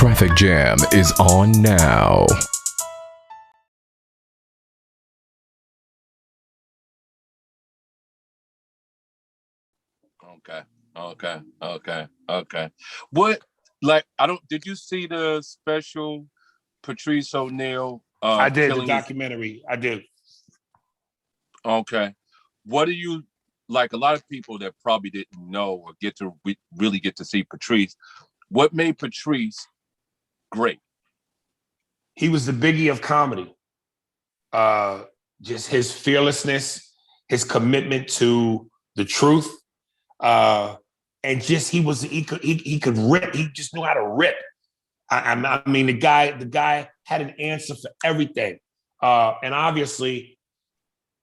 Traffic Jam is on now. Okay. What, like, did you see the special Patrice O'Neal I did the killing his? documentary. I did. Okay. What do you, like, a lot of people that probably didn't know or really get to see Patrice, what made Patrice great? He was the Biggie of comedy. Just his fearlessness, his commitment to the truth, and just he could rip. He just knew how to rip. I mean, the guy had an answer for everything, and obviously,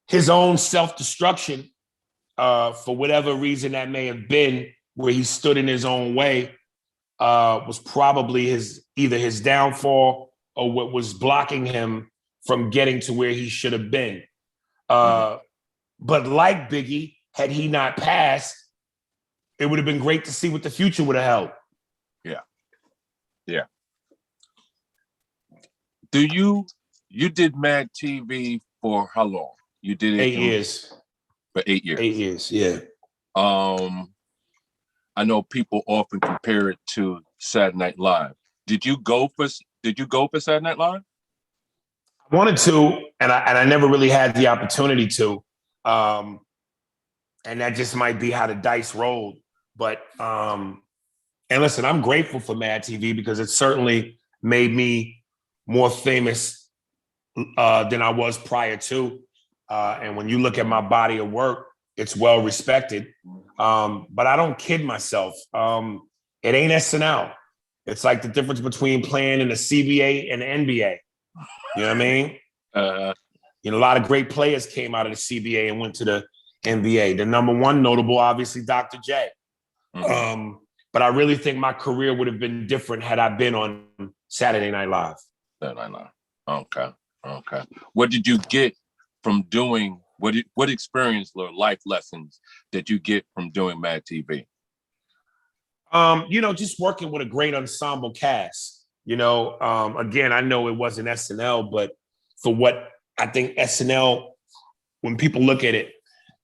his own self-destruction, for whatever reason that may have been, where he stood in his own way, was probably either his downfall or what was blocking him from getting to where he should have been. But like Biggie, had he not passed, it would have been great to see what the future would have held. Yeah. You did Madtv for how long? You did it 8 years. For 8 years. 8 years, yeah. I know people often compare it to Saturday Night Live. Did you go for Saturday Night Live? I wanted to, and I never really had the opportunity to. And that just might be how the dice rolled. But and listen, I'm grateful for Madtv because it certainly made me more famous than I was prior to. And when you look at my body of work, it's well respected. But I don't kid myself. It ain't SNL. It's like the difference between playing in the CBA and the NBA. You know what I mean? A lot of great players came out of the CBA and went to the NBA. The number one notable, obviously, Dr. J. But I really think my career would have been different had I been on Saturday Night Live. Saturday Night Live. Okay. What did you get from doing? What experience or life lessons did you get from doing Madtv? Just working with a great ensemble cast. Again, I know it wasn't SNL, but for what I think SNL, when people look at it,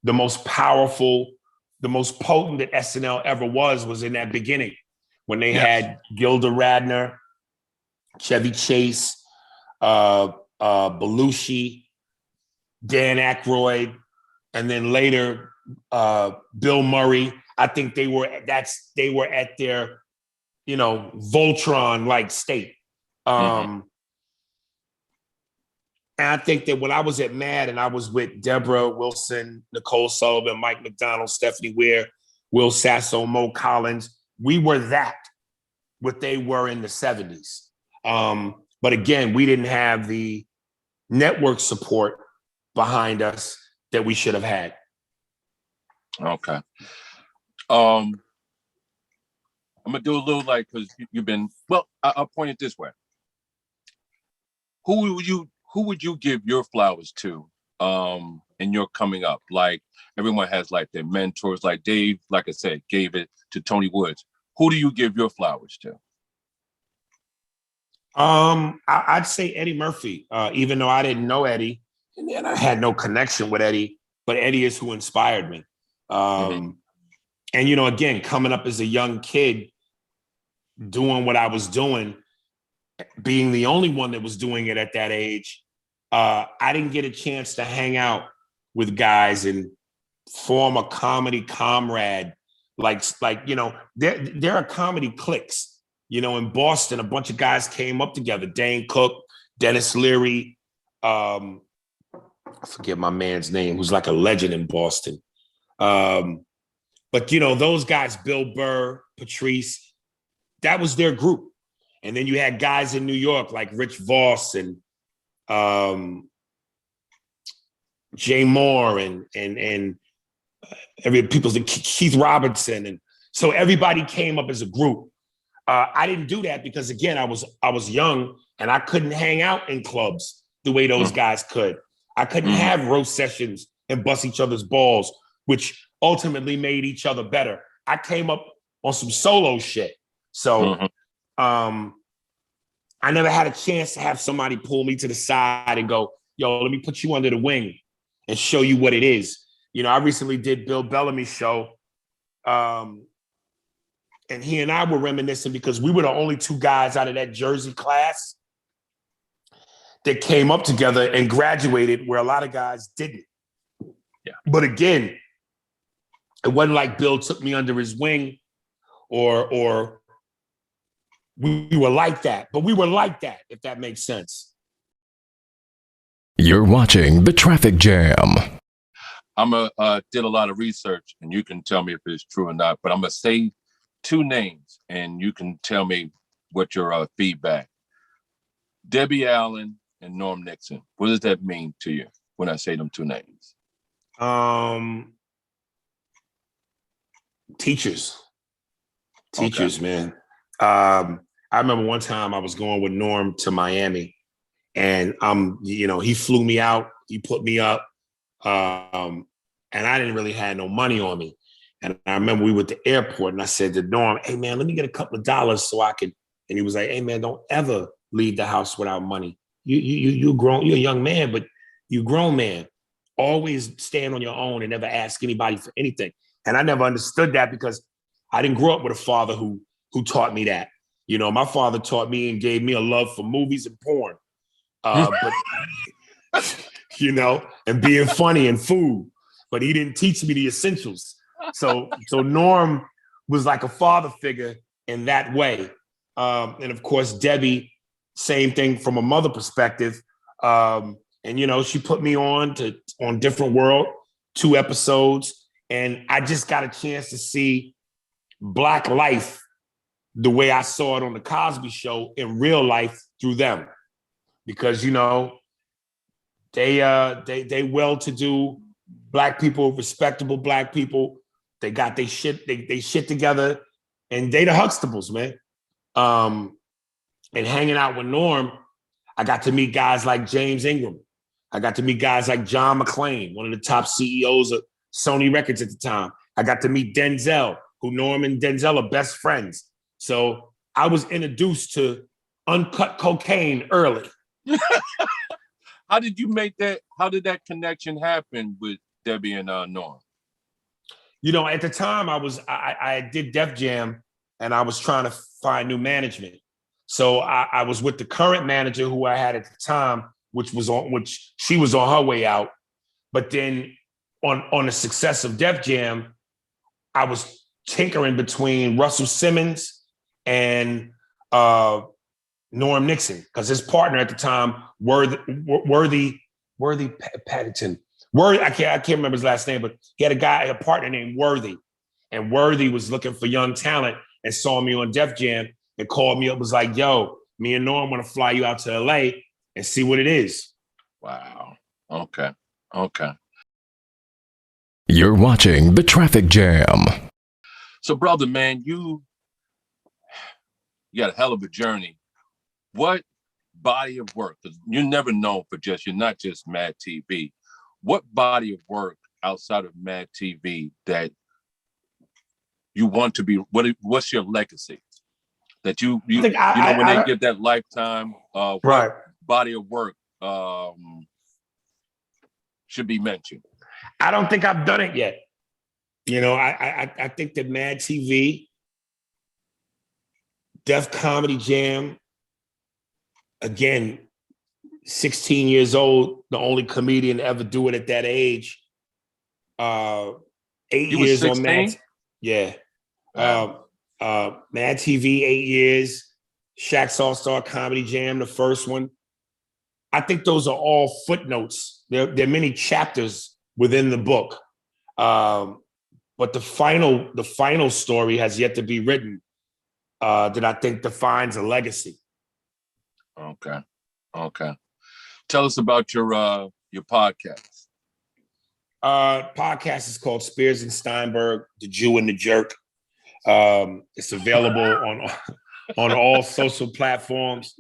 the most powerful, the most potent that SNL ever was in that beginning when they had Gilda Radner, Chevy Chase, Belushi, Dan Aykroyd, and then later Bill Murray. I think they were at their, Voltron-like state. And I think that when I was at Mad and I was with Deborah Wilson, Nicole Sullivan, Mike McDonald, Stephanie Weir, Will Sasso, Mo Collins, we were what they were in the 70s. But again, we didn't have the network support behind us that we should have had. Okay. I'm gonna do a little because you've been I'll point it this way. Who would you give your flowers to in your coming up? Like everyone has like their mentors, like Dave, like I said, gave it to Tony Woods. Who do you give your flowers to? I'd say Eddie Murphy, even though I didn't know Eddie and I had no connection with Eddie, but Eddie is who inspired me. And, again, coming up as a young kid, doing what I was doing, being the only one that was doing it at that age, I didn't get a chance to hang out with guys and form a comedy comrade. There are comedy cliques. In Boston, a bunch of guys came up together. Dane Cook, Dennis Leary, I forget my man's name, who's like a legend in Boston. But those guys, Bill Burr, Patrice, that was their group. And then you had guys in New York like Rich Voss and Jay Moore and Keith Robinson. And so everybody came up as a group. I didn't do that because, again, I was young and I couldn't hang out in clubs the way those guys could. I couldn't have roast sessions and bust each other's balls, which ultimately made each other better. I came up on some solo shit. So I never had a chance to have somebody pull me to the side and go, yo, let me put you under the wing and show you what it is. You know, I recently did Bill Bellamy's show. And he and I were reminiscing because we were the only two guys out of that Jersey class that came up together and graduated where a lot of guys didn't. Yeah. But again, it wasn't like Bill took me under his wing or we were like that, but we were like that, if that makes sense. You're watching The Traffic Jam. Did a lot of research, and you can tell me if it's true or not, but I'm going to say two names, and you can tell me what your feedback. Debbie Allen and Norm Nixon. What does that mean to you when I say them two names? Teachers, Okay. man. I remember one time I was going with Norm to Miami, and he flew me out, he put me up, and I didn't really have no money on me. And I remember we were at the airport, and I said to Norm, "Hey man, let me get a couple of dollars so I can." And he was like, "Hey man, don't ever leave the house without money. You grown, you're a young man, but you grown man. Always stand on your own and never ask anybody for anything." And I never understood that because I didn't grow up with a father who taught me that. You know, my father taught me and gave me a love for movies and porn, but and being funny and food. But he didn't teach me the essentials. So Norm was like a father figure in that way. And of course, Debbie, same thing from a mother perspective. And she put me on Different World, 2 episodes. And I just got a chance to see Black life the way I saw it on the Cosby Show in real life through them. Because, they well-to-do Black people, respectable Black people. They got they shit together, and they the Huxtables, man. And hanging out with Norm, I got to meet guys like James Ingram. I got to meet guys like John McClane, one of the top CEOs of Sony Records at the time. I got to meet Denzel, who Norm and Denzel are best friends. So I was introduced to uncut cocaine early. How did you make that? How did that connection happen with Debbie and Norm? At the time I did Def Jam, and I was trying to find new management. So I was with the current manager who I had at the time, which she was on her way out. But then on the success of Def Jam, I was tinkering between Russell Simmons and Norm Nixon, because his partner at the time, Worthy Paddington. I can't remember his last name, but he had a partner named Worthy. And Worthy was looking for young talent and saw me on Def Jam and called me up, was like, "Yo, me and Norm want to fly you out to LA and see what it is." Wow. Okay. You're watching The Traffic Jam. So, brother, man, you got a hell of a journey. What body of work? Because you're never known for you're not just Madtv. What body of work outside of Madtv that you want to be? What's your legacy? That when they give that lifetime, right, body of work should be mentioned? I don't think I've done it yet. I think that Madtv, Def Comedy Jam, again, 16 years old, the only comedian to ever do it at that age. 8 years on Mad. Yeah. Madtv, 8 years. Shaq's All-Star Comedy Jam, the first one. I think those are all footnotes. There are many chapters within the book. But the final story has yet to be written that I think defines a legacy. Okay. Tell us about your podcast. Podcast is called Spears and Steinberg, The Jew and the Jerk. It's available on all social platforms.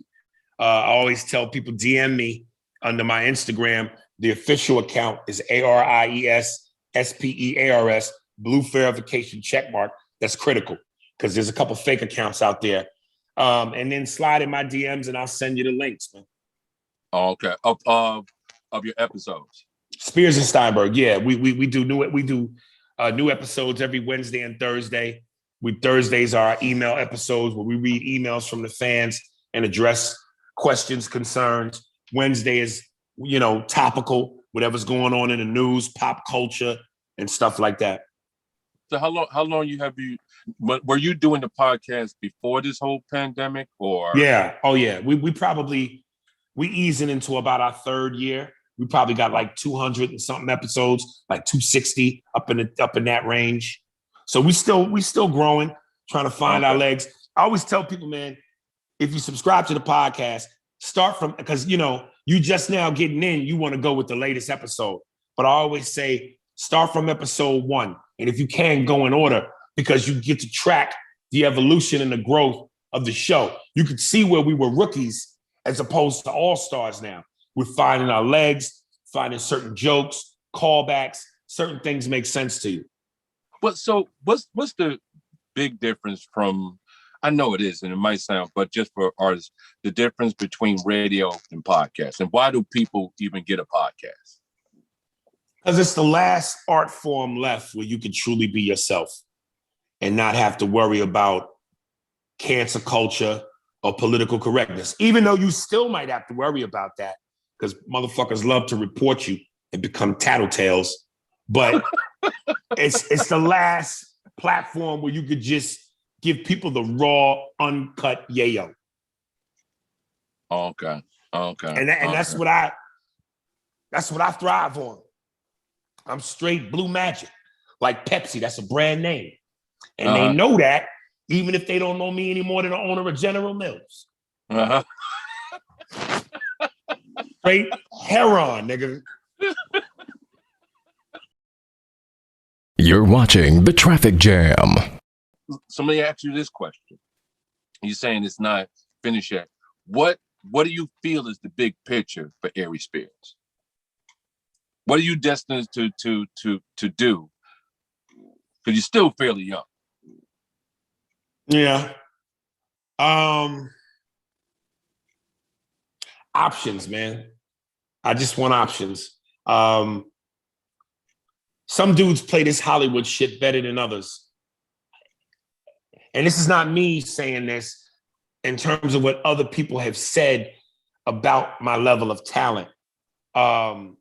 I always tell people, DM me under my Instagram. The official account is AriesSpears, blue verification checkmark. That's critical because there's a couple fake accounts out there. And then slide in my DMs and I'll send you the links, man. Okay. Of your episodes. Spears and Steinberg. Yeah, we do new episodes every Wednesday and Thursday. Thursdays are our email episodes where we read emails from the fans and address questions, concerns. Wednesday is, topical, whatever's going on in the news, pop culture, and stuff like that. So how long were you doing the podcast before this whole pandemic, or? Yeah. Oh yeah. We easing into about our third year. We probably got like 200 and something episodes, like 260 up in that range. So we still growing, trying to find our legs. I always tell people, man, if you subscribe to the podcast, start from, because you just now getting in, you want to go with the latest episode. But I always say start from episode 1. And if you can, go in order, because you get to track the evolution and the growth of the show. You could see where we were rookies as opposed to all-stars now. We're finding our legs, finding certain jokes, callbacks, certain things make sense to you. But so what's the big difference from, I know it is, and it might sound, but just for artists, the difference between radio and podcast? And why do people even get a podcast? Because it's the last art form left where you can truly be yourself and not have to worry about cancel culture or political correctness, even though you still might have to worry about that because motherfuckers love to report you and become tattletales. But it's the last platform where you could just give people the raw, uncut yayo. Okay. And that's what I thrive on. I'm straight blue magic, like Pepsi. That's a brand name. And they know that, even if they don't know me any more than the owner of General Mills. Straight heron, nigga. You're watching The Traffic Jam. So let me ask you this question. You're saying it's not finished yet. What do you feel is the big picture for Aries Spears? What are you destined to do? Because you're still fairly young. Yeah. Options, man. I just want options. Some dudes play this Hollywood shit better than others. And this is not me saying this in terms of what other people have said about my level of talent. I'm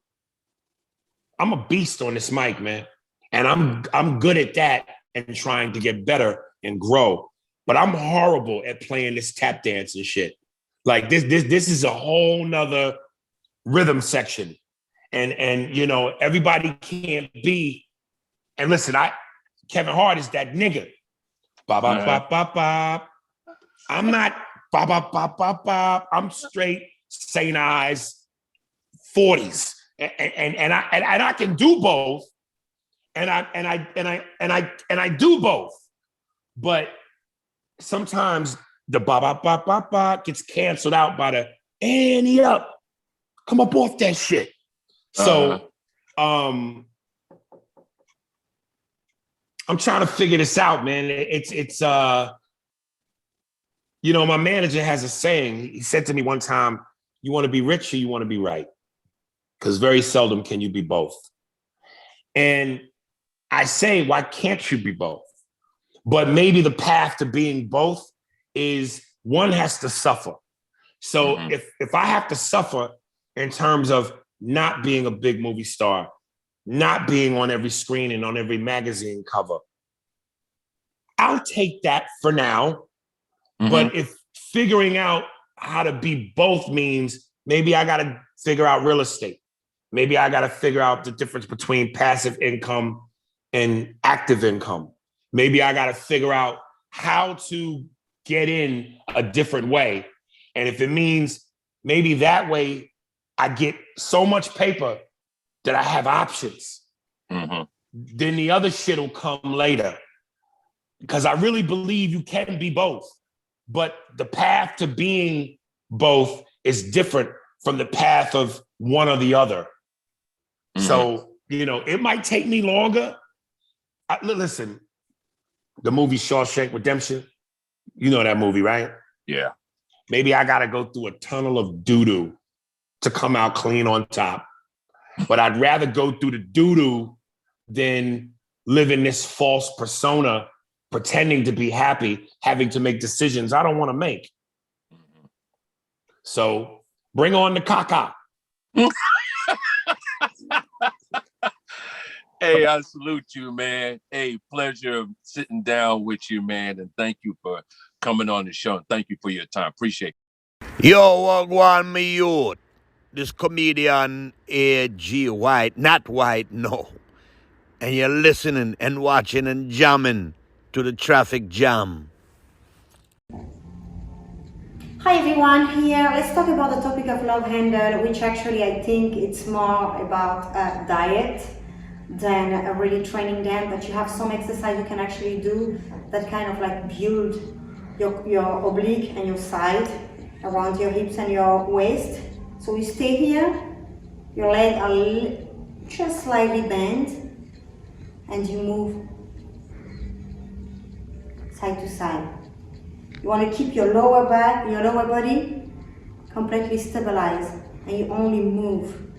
a beast on this mic, man. And I'm good at that and trying to get better and grow. But I'm horrible at playing this tap dance and shit. Like this is a whole nother rhythm section. And everybody can't be. And listen, Kevin Hart is that nigga. Ba ba ba ba ba. I'm not ba ba ba ba ba. I'm straight St. Ives 40s. And I can do both. And I do both. But sometimes the ba ba ba ba ba gets canceled out by the Annie up. Come up off that shit. So I'm trying to figure this out, man. It's my manager has a saying. He said to me one time, you want to be rich or you want to be right? Because very seldom can you be both. And I say, why can't you be both? But maybe the path to being both is one has to suffer. So if I have to suffer in terms of not being a big movie star, not being on every screen and on every magazine cover, I'll take that for now. But if figuring out how to be both means maybe I got to figure out real estate, maybe I got to figure out the difference between passive income and active income. Maybe I got to figure out how to get in a different way. And if it means maybe that way I get so much paper that I have options, then the other shit will come later. Because I really believe you can be both. But the path to being both is different from the path of one or the other. So, it might take me longer. Listen, the movie Shawshank Redemption, you know that movie, right? Yeah. Maybe I got to go through a tunnel of doo-doo to come out clean on top. But I'd rather go through the doo-doo than live in this false persona, pretending to be happy, having to make decisions I don't want to make. So bring on the caca. Hey, I salute you, man. Hey, pleasure sitting down with you, man. And thank you for coming on the show. And thank you for your time. Appreciate it. Yo, what want me youth? This comedian A.G. White, not White, no. And you're listening and watching and jamming to the traffic jam. Hi everyone, here let's talk about the topic of love handle, which actually I think it's more about diet than really training them, but you have some exercise you can actually do that kind of like build your oblique and your side around your hips and your waist. So you stay here, your legs are just slightly bent, and you move side to side. You want to keep your lower back, your lower body completely stabilized, and you only move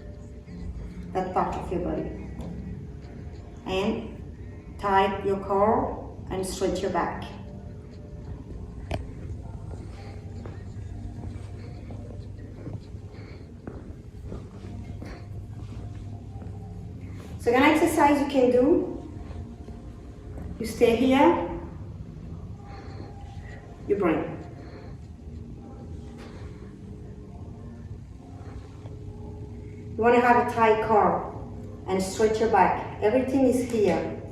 that part of your body. And tight your core and stretch your back. So an exercise you can do, you stay here, you bring. You want to have a tight core and stretch your back. Everything is here.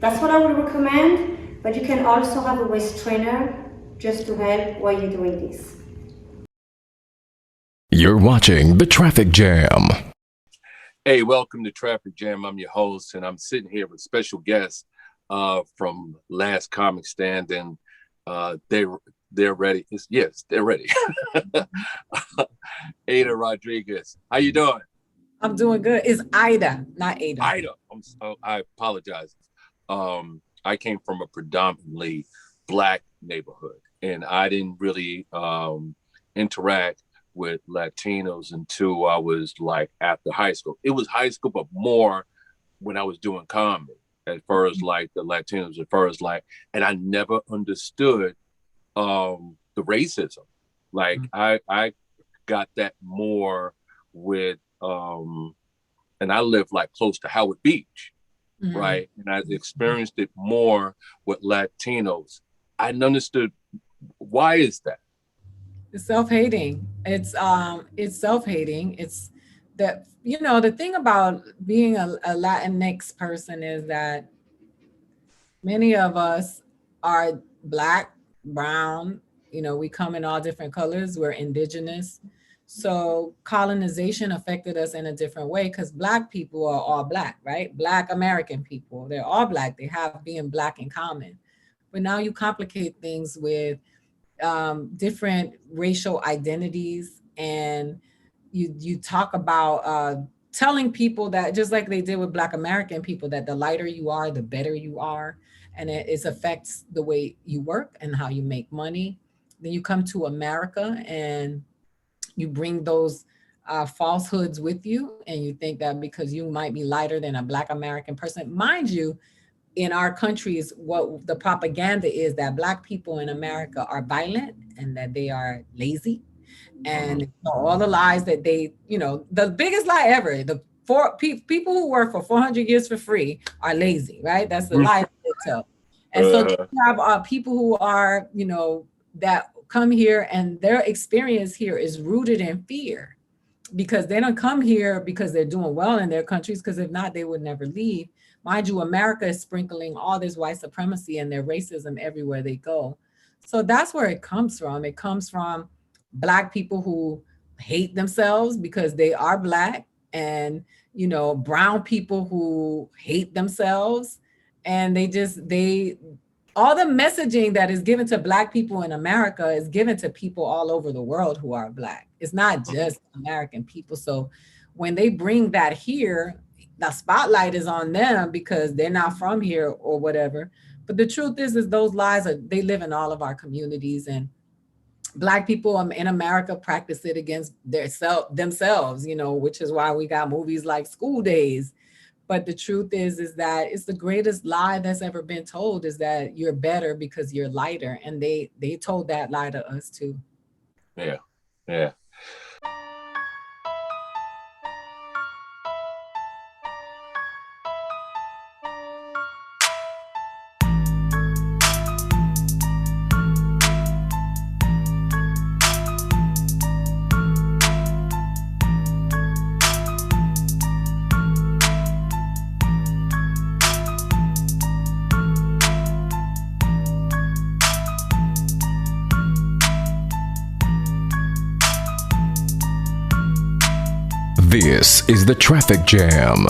That's what I would recommend, but you can also have a waist trainer just to help while you're doing this. You're watching The Traffic Jam. Hey, welcome to Traffic Jam. I'm your host, and I'm sitting here with special guests from Last Comic Stand, and they're ready. Yes, they're ready. Ada Rodriguez, how you doing? I'm doing good. It's Ida, not Ada. Ida. I apologize. I came from a predominantly Black neighborhood, and I didn't really interact with Latinos until I was like after high school. It was high school, but more when I was doing comedy as far as like the Latinos, as far as like, and I never understood the racism. Like I got that more with, and I live like close to Howard Beach. Mm-hmm. Right. And I experienced it more with Latinos. I understood why is that? It's self-hating. It's self-hating. It's that, you know, the thing about being a Latinx person is that many of us are Black, brown, you know, we come in all different colors, we're indigenous. So colonization affected us in a different way because Black people are all Black, right? Black American people, they're all Black. They have being Black in common. But now you complicate things with different racial identities, and you talk about telling people that, just like they did with Black American people, that the lighter you are, the better you are. And it affects the way you work and how you make money. Then you come to America and you bring those falsehoods with you, and you think that because you might be lighter than a Black American person, mind you, in our countries, what the propaganda is that Black people in America are violent and that they are lazy, and all the lies that they, you know, the biggest lie ever, people who work for 400 years for free are lazy, right? That's the lie that they tell. And so you have people who are, you know, that come here and their experience here is rooted in fear. because they don't come here because they're doing well in their countries, because if not, they would never leave. Mind you, America is sprinkling all this white supremacy and their racism everywhere they go. So that's where it comes from. It comes from Black people who hate themselves because they are Black, and, you know, brown people who hate themselves. And all the messaging that is given to Black people in America is given to people all over the world who are Black. It's not just American people. So when they bring that here, the spotlight is on them because they're not from here or whatever. But the truth is those lies they live in all of our communities, and Black people in America practice it against themselves, you know, which is why we got movies like School Days. But the truth is that it's the greatest lie that's ever been told, is that you're better because you're lighter. And they told that lie to us too. Yeah, yeah. This is the Traffic Jam.